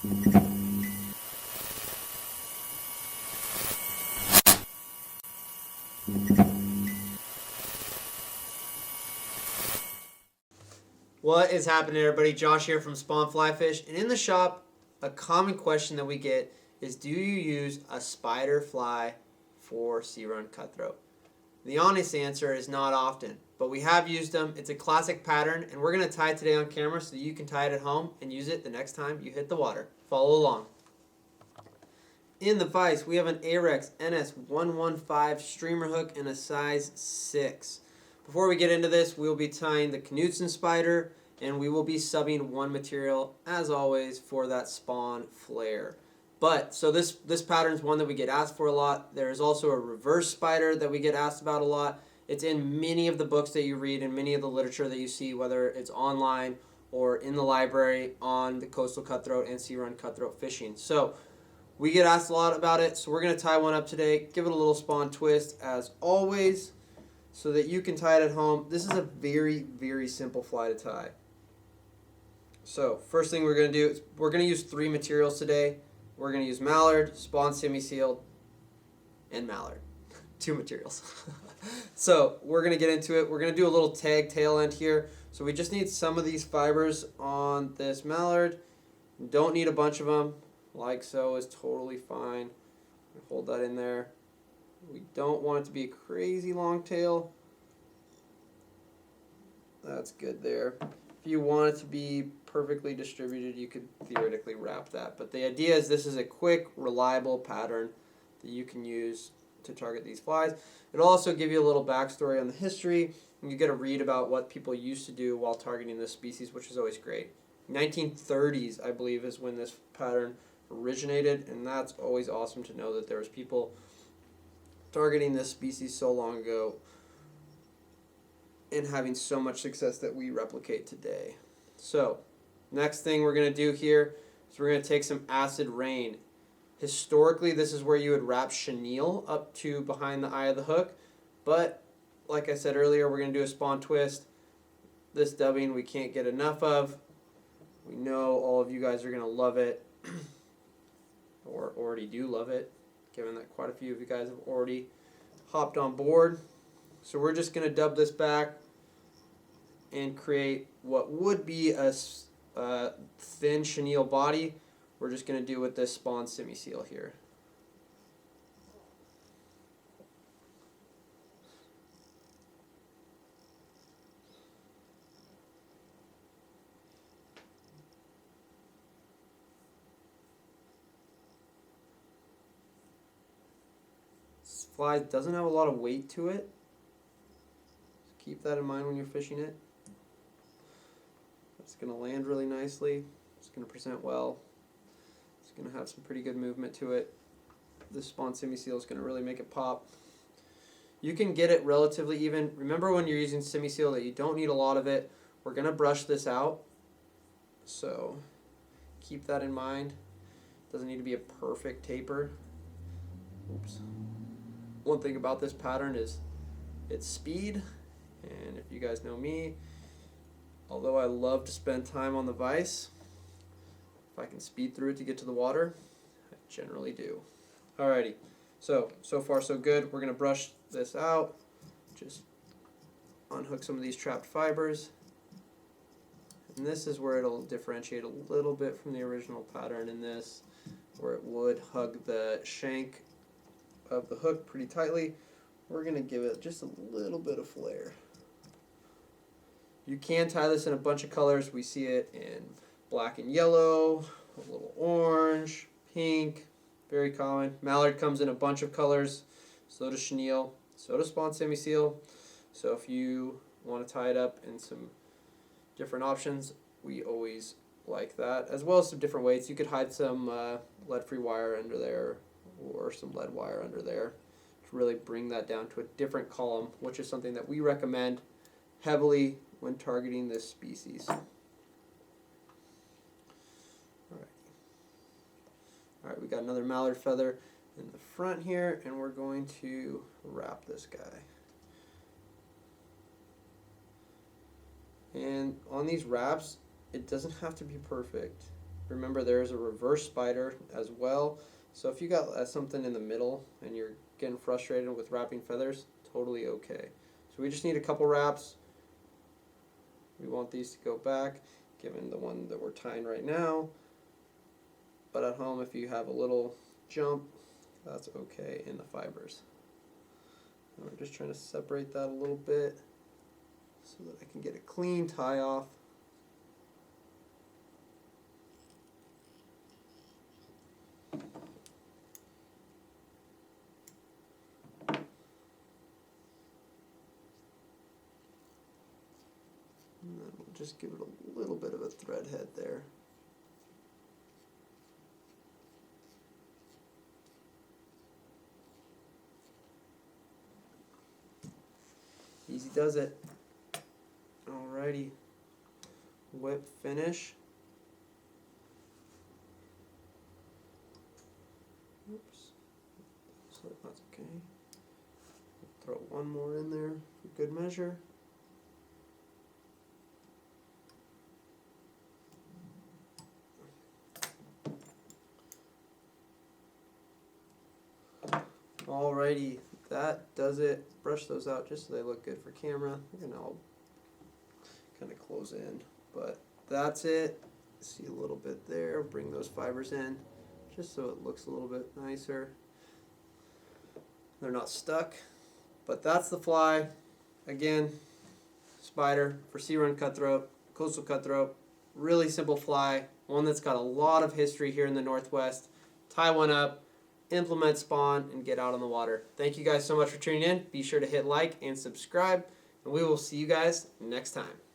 What is happening, everybody? Josh here from Spawn Fly Fish, and in the shop, a common question that we get is, do you use a spider fly for Searun Cutthroat? The honest answer is not often, but we have used them. It's a classic pattern, and we're going to tie it today on camera so that you can tie it at home and use it the next time you hit the water. Follow along. In the vise, we have an Ahrex NS115 streamer hook in a size 6. Before we get into this, we'll be tying the Knudsen Spider, and we will be subbing one material, as always, for that spawn flare. So this pattern is one that we get asked for a lot. There is also a reverse spider that we get asked about a lot. It's in many of the books that you read and many of the literature that you see, whether it's online or in the library on the coastal cutthroat and Searun cutthroat fishing. So we get asked a lot about it, so we're going to tie one up today, give it a little spawn twist as always, so that you can tie it at home. This is a very, very simple fly to tie. So first thing we're going to do is we're going to use 3 materials today. We're going to use Mallard, spawn semi-sealed, and Mallard. 2 materials. So we're going to get into it. We're going to do a little tag tail end here. So we just need some of these fibers on this Mallard. Don't need a bunch of them. Like so is totally fine. Hold that in there. We don't want it to be a crazy long tail. That's good there. If you want it to be perfectly distributed, you could theoretically wrap that. But the idea is this is a quick, reliable pattern that you can use to target these flies. It'll also give you a little backstory on the history, and you get a read about what people used to do while targeting this species, which is always great. 1930s, I believe, is when this pattern originated, and that's always awesome to know that there was people targeting this species so long ago and having so much success that we replicate today. So next thing we're going to do here is we're going to take some acid rain. Historically, this is where you would wrap chenille up to behind the eye of the hook, but like I said earlier, we're going to do a spawn twist. This dubbing we can't get enough of. We know all of you guys are going to love it, or already do love it, given that quite a few of you guys have already hopped on board. So we're just going to dub this back and create what would be a thin chenille body. We're just going to do with this spawn semi-seal here. This fly doesn't have a lot of weight to it. So keep that in mind when you're fishing it. It's going to land really nicely. It's going to present well. It's going to have some pretty good movement to it. This spawn semi-seal is going to really make it pop. You can get it relatively even. Remember when you're using semi-seal that you don't need a lot of it. We're going to brush this out. So keep that in mind. Doesn't need to be a perfect taper. Oops. One thing about this pattern is its speed. And if you guys know me, although I love to spend time on the vise, if I can speed through it to get to the water, I generally do. Alrighty, so far so good. We're going to brush this out. Just unhook some of these trapped fibers. And this is where it'll differentiate a little bit from the original pattern in this, where it would hug the shank of the hook pretty tightly. We're going to give it just a little bit of flair. You can tie this in a bunch of colors. We see it in black and yellow, a little orange, pink, very common. Mallard comes in a bunch of colors, so does chenille, so does spawn semi-seal. So if you want to tie it up in some different options, we always like that, as well as some different weights. You could hide some lead-free wire under there or some lead wire under there to really bring that down to a different column, which is something that we recommend heavily when targeting this species. Alright, we got another mallard feather in the front here, and we're going to wrap this guy. And on these wraps, it doesn't have to be perfect. Remember, there's a reverse spider as well. So if you got something in the middle and you're getting frustrated with wrapping feathers, totally okay. So we just need a couple wraps. We want these to go back, given the one that we're tying right now. But at home, if you have a little jump, that's okay in the fibers. And we're just trying to separate that a little bit so that I can get a clean tie off. And then we'll just give it a little bit of a thread head there. Easy does it. Alrighty. Whip finish. Oops. So that's okay. Throw one more in there for good measure. Alrighty, that does it. Brush those out just so they look good for camera. And I'll kind of close in. But that's it. See a little bit there. Bring those fibers in just so it looks a little bit nicer. They're not stuck. But that's the fly. Again, spider for Searun Cutthroat, coastal cutthroat. Really simple fly. One that's got a lot of history here in the Northwest. Tie one up, implement spawn, and get out on the water. Thank you guys so much for tuning in. Be sure to hit like and subscribe, and we will see you guys next time.